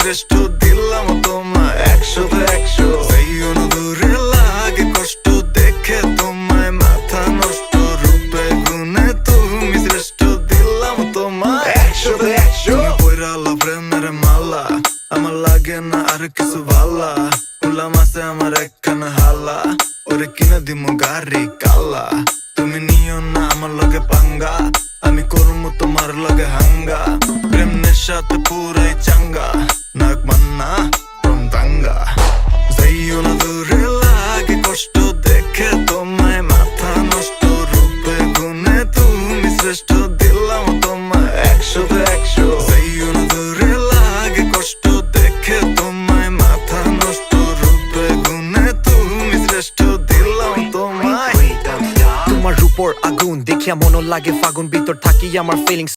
শ্রেষ্ঠ দিলাম তোমায় 100-100 যাইও না দূরে লাগে কষ্ট দেখে তোমায় মাথা নষ্ট রূপে গুণে তুমি শ্রেষ্ঠ দিলাম তোমায় 100-100 পয়রালা প্রেমের মালা আমার লাগে না আর কিছু ভালা উলাম আছে আমার একখানা হালা ওরে কিনা দিমু গাড়ি কালা তুমি নিও না আমার লগে পাঙ্গা আমি করমু তোমার লগে হাঙ্গা প্রেম নেশাতে পুরাই চাঙ্গা নাক মান্না from দাঙ্গা যাইও না দূরে লাগে কষ্ট দেখে তোমায় মাথা নষ্ট রূপে গুণে তুমি শ্রেষ্ঠ দিলাম তোমায় 100-100 যাইও না দূরে লাগে কষ্ট দেখে তোমায় মাথা নষ্ট রূপে গুণে তুমি শ্রেষ্ঠ দিলাম তোমায় তোমার রূপর আগুন দেখিয়া মন লাগে ফাগুন ভিতর থাকি আমার ফিলিংস